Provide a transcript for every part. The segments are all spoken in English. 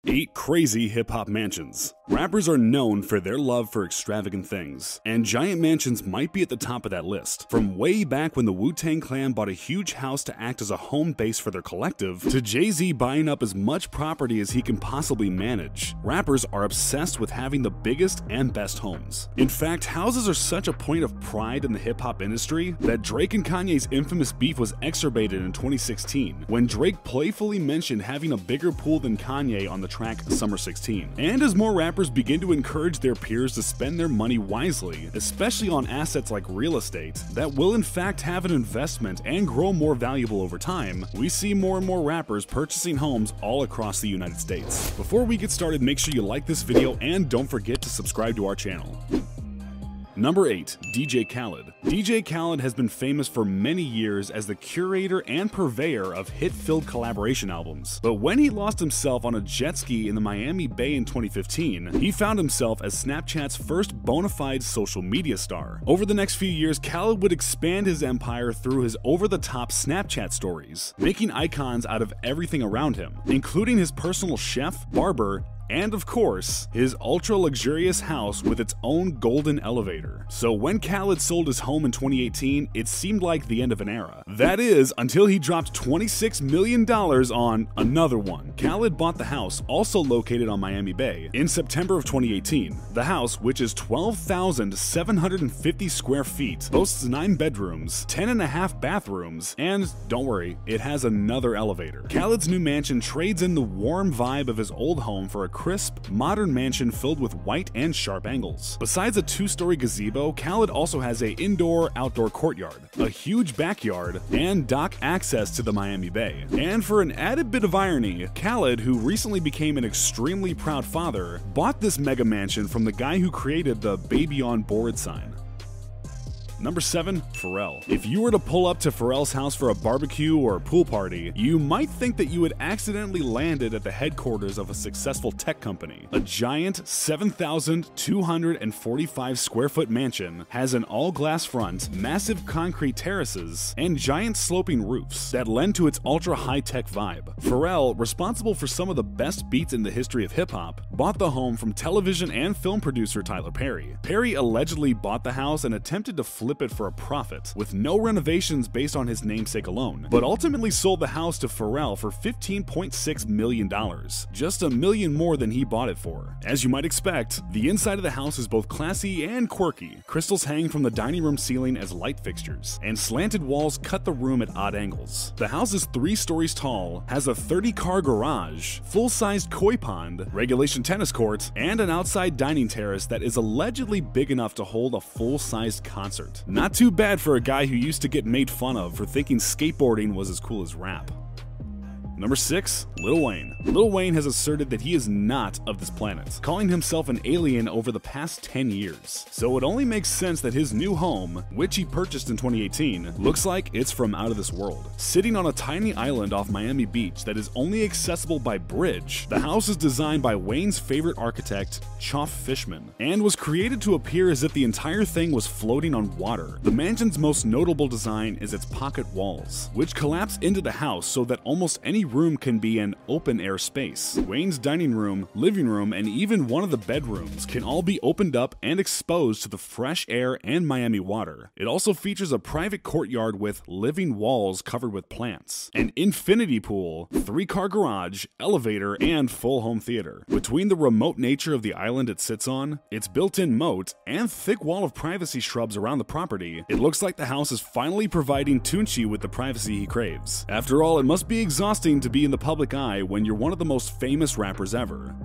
8 crazy hip-hop mansions. Rappers are known for their love for extravagant things, and giant mansions might be at the top of that list. From way back when the Wu-Tang Clan bought a huge house to act as a home base for their collective, to JayZ buying up as much property as he can possibly manage, rappers are obsessed with having the biggest and best homes. In fact, houses are such a point of pride in the hip-hop industry that Drake and Kanye's infamous beef was exacerbated in 2016, when Drake playfully mentioned having a bigger pool than Kanye on the track Summer 16. And as more rappers begin to encourage their peers to spend their money wisely, especially on assets like real estate, that will in fact have an investment and grow more valuable over time, we see more and more rappers purchasing homes all across the United States. Before we get started, make sure you like this video and don't forget to subscribe to our channel. Number 8. DJ Khaled. DJ Khaled has been famous for many years as the curator and purveyor of hit-filled collaboration albums. But when he lost himself on a jet ski in the Miami Bay in 2015, he found himself as Snapchat's first bona fide social media star. Over the next few years, Khaled would expand his empire through his over-the-top Snapchat stories, making icons out of everything around him, including his personal chef, barber, and of course, his ultra-luxurious house with its own golden elevator. So when Khaled sold his home in 2018, it seemed like the end of an era. That is, until he dropped $26 million on another one. Khaled bought the house, also located on Miami Bay, in September of 2018. The house, which is 12,750 square feet, boasts 9 bedrooms, 10.5 bathrooms, and don't worry, it has another elevator. Khaled's new mansion trades in the warm vibe of his old home for a crisp, modern mansion filled with white and sharp angles. Besides a 2-story gazebo, Khaled also has an indoor-outdoor courtyard, a huge backyard, and dock access to the Miami Bay. And for an added bit of irony, Khaled, who recently became an extremely proud father, bought this mega mansion from the guy who created the "Baby on Board" sign. Number 7. Pharrell. If you were to pull up to Pharrell's house for a barbecue or a pool party, you might think that you had accidentally landed at the headquarters of a successful tech company. A giant 7,245 square foot mansion has an all-glass front, massive concrete terraces, and giant sloping roofs that lend to its ultra high-tech vibe. Pharrell, responsible for some of the best beats in the history of hip-hop, bought the home from television and film producer Tyler Perry. Perry allegedly bought the house and attempted to flip it for a profit, with no renovations based on his namesake alone, but ultimately sold the house to Pharrell for $15.6 million, just $1 million more than he bought it for. As you might expect, the inside of the house is both classy and quirky. Crystals hang from the dining room ceiling as light fixtures, and slanted walls cut the room at odd angles. The house is 3 stories tall, has a 30-car garage, full-sized koi pond, regulation tennis court, and an outside dining terrace that is allegedly big enough to hold a full-sized concert. Not too bad for a guy who used to get made fun of for thinking skateboarding was as cool as rap. Number 6. Lil Wayne. Lil Wayne has asserted that he is not of this planet, calling himself an alien over the past 10 years. So it only makes sense that his new home, which he purchased in 2018, looks like it's from out of this world. Sitting on a tiny island off Miami Beach that is only accessible by bridge, the house is designed by Wayne's favorite architect, Choff Fishman, and was created to appear as if the entire thing was floating on water. The mansion's most notable design is its pocket walls, which collapse into the house so that almost any room can be an open-air space. Wayne's dining room, living room, and even one of the bedrooms can all be opened up and exposed to the fresh air and Miami water. It also features a private courtyard with living walls covered with plants, an infinity pool, 3-car garage, elevator, and full home theater. Between the remote nature of the island it sits on, its built-in moat, and thick wall of privacy shrubs around the property, it looks like the house is finally providing Tunchi with the privacy he craves. After all, it must be exhausting to be in the public eye when you're one of the most famous rappers ever.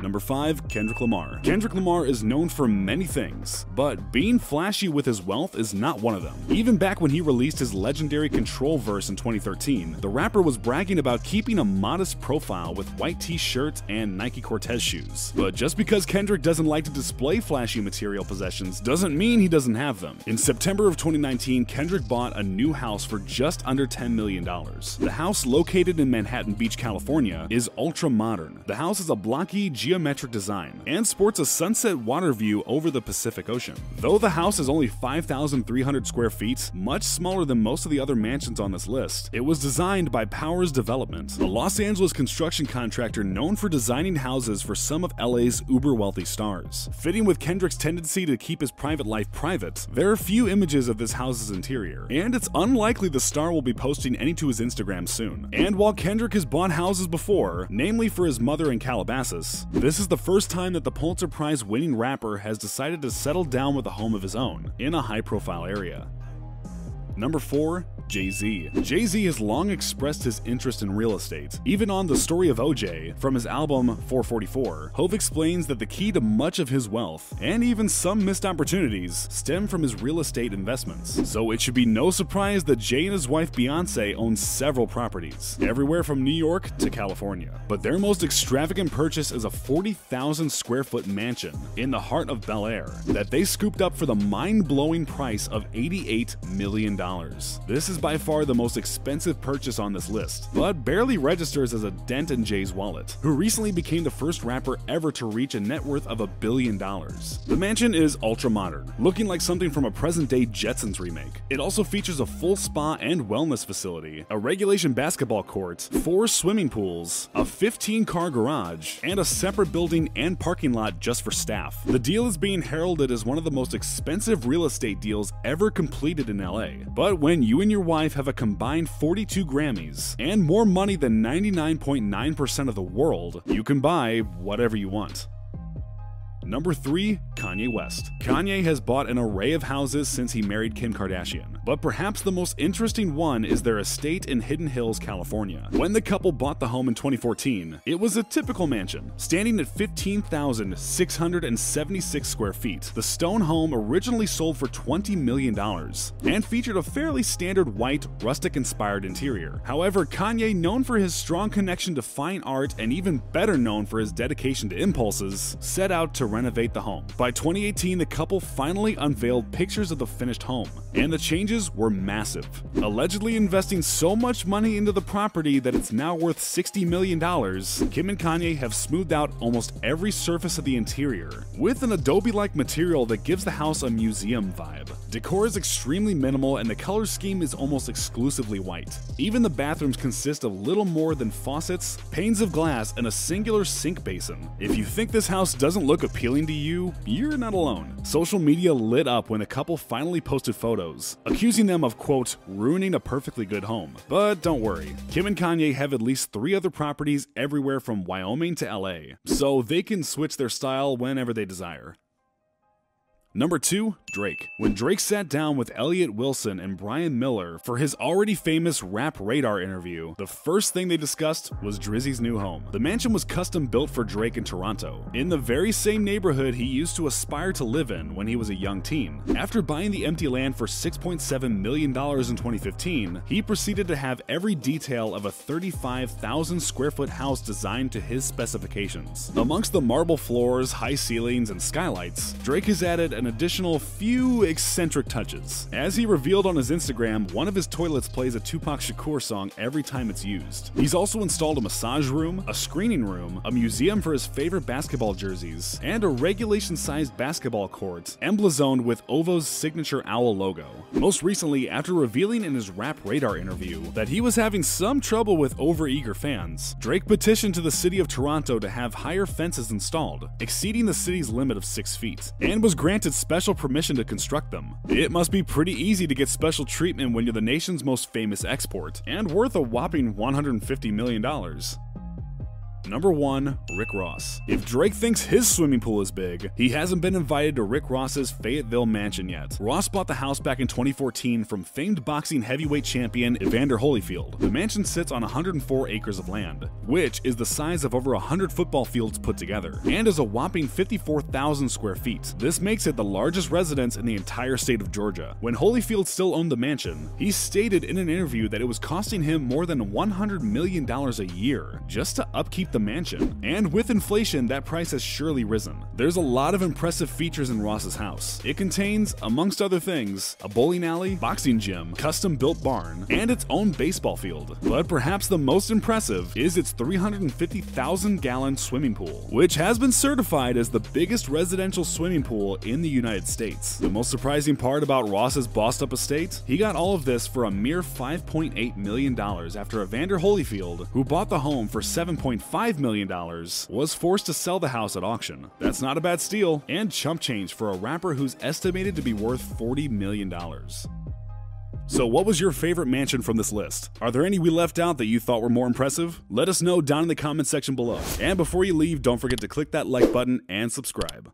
Number 5. Kendrick Lamar. Kendrick Lamar is known for many things, but being flashy with his wealth is not one of them. Even back when he released his legendary Control verse in 2013, the rapper was bragging about keeping a modest profile with white t-shirts and Nike Cortez shoes. But just because Kendrick doesn't like to display flashy material possessions doesn't mean he doesn't have them. In September of 2019, Kendrick bought a new house for just under $10 million. The house, located in Manhattan Beach, California, is ultra modern. The house is a blocky, geometric design and sports a sunset water view over the Pacific Ocean. Though the house is only 5,300 square feet, much smaller than most of the other mansions on this list, it was designed by Powers Development, a Los Angeles construction contractor known for designing houses for some of LA's uber-wealthy stars. Fitting with Kendrick's tendency to keep his private life private, there are few images of this house's interior, and it's unlikely the star will be posting any to his Instagram soon. And while Kendrick has bought houses before, namely for his mother in Calabasas, this is the first time that the Pulitzer Prize winning rapper has decided to settle down with a home of his own in a high-profile area. Number 4. JayZ. JayZ has long expressed his interest in real estate. Even on The Story of OJ, from his album 444, Hove explains that the key to much of his wealth, and even some missed opportunities, stem from his real estate investments. So it should be no surprise that Jay and his wife Beyonce own several properties, everywhere from New York to California. But their most extravagant purchase is a 40,000 square foot mansion in the heart of Bel Air that they scooped up for the mind-blowing price of $88 million. This is by far the most expensive purchase on this list, but barely registers as a dent in Jay's wallet, who recently became the first rapper ever to reach a net worth of $1 billion. The mansion is ultra-modern, looking like something from a present-day Jetsons remake. It also features a full spa and wellness facility, a regulation basketball court, 4 swimming pools, a 15-car garage, and a separate building and parking lot just for staff. The deal is being heralded as one of the most expensive real estate deals ever completed in LA. But when you and your wife have a combined 42 Grammys and more money than 99.9% of the world, you can buy whatever you want. Number 3. Kanye West. Kanye has bought an array of houses since he married Kim Kardashian, but perhaps the most interesting one is their estate in Hidden Hills, California. When the couple bought the home in 2014, it was a typical mansion, standing at 15,676 square feet. The stone home originally sold for $20 million and featured a fairly standard white, rustic-inspired interior. However, Kanye, known for his strong connection to fine art and even better known for his dedication to impulses, set out to renovate the home. By 2018, the couple finally unveiled pictures of the finished home, and the changes were massive, allegedly investing so much money into the property that it's now worth $60 million. Kim and Kanye have smoothed out almost every surface of the interior, with an adobe-like material that gives the house a museum vibe. Decor is extremely minimal and the color scheme is almost exclusively white. Even the bathrooms consist of little more than faucets, panes of glass, and a singular sink basin. If you think this house doesn't look appealing to you, you're not alone. Social media lit up when the couple finally posted photos, accusing them of, quote, ruining a perfectly good home. But don't worry, Kim and Kanye have at least 3 other properties everywhere from Wyoming to LA, so they can switch their style whenever they desire. Number 2. Drake. When Drake sat down with Elliott Wilson and Brian Miller for his already famous Rap Radar interview, the first thing they discussed was Drizzy's new home. The mansion was custom built for Drake in Toronto, in the very same neighborhood he used to aspire to live in when he was a young teen. After buying the empty land for $6.7 million in 2015, he proceeded to have every detail of a 35,000 square foot house designed to his specifications. Amongst the marble floors, high ceilings, and skylights, Drake has added an additional few eccentric touches. As he revealed on his Instagram, one of his toilets plays a Tupac Shakur song every time it's used. He's also installed a massage room, a screening room, a museum for his favorite basketball jerseys, and a regulation-sized basketball court emblazoned with OVO's signature owl logo. Most recently, after revealing in his Rap Radar interview that he was having some trouble with overeager fans, Drake petitioned to the city of Toronto to have higher fences installed, exceeding the city's limit of 6 feet, and was granted special permission to construct them. It must be pretty easy to get special treatment when you're the nation's most famous export, and worth a whopping $150 million. Number 1. Rick Ross. If Drake thinks his swimming pool is big, he hasn't been invited to Rick Ross's Fayetteville mansion yet. Ross bought the house back in 2014 from famed boxing heavyweight champion Evander Holyfield. The mansion sits on 104 acres of land, which is the size of over 100 football fields put together, and is a whopping 54,000 square feet. This makes it the largest residence in the entire state of Georgia. When Holyfield still owned the mansion, he stated in an interview that it was costing him more than $100 million a year just to upkeep the mansion. And with inflation, that price has surely risen. There's a lot of impressive features in Ross's house. It contains, amongst other things, a bowling alley, boxing gym, custom-built barn, and its own baseball field. But perhaps the most impressive is its 350,000-gallon swimming pool, which has been certified as the biggest residential swimming pool in the United States. The most surprising part about Ross's bossed-up estate? He got all of this for a mere $5.8 million after Evander Holyfield, who bought the home for $7.5 million, was forced to sell the house at auction. That's not a bad steal, and chump change for a rapper who's estimated to be worth $40 million. So what was your favorite mansion from this list? Are there any we left out that you thought were more impressive? Let us know down in the comment section below. And before you leave, don't forget to click that like button and subscribe.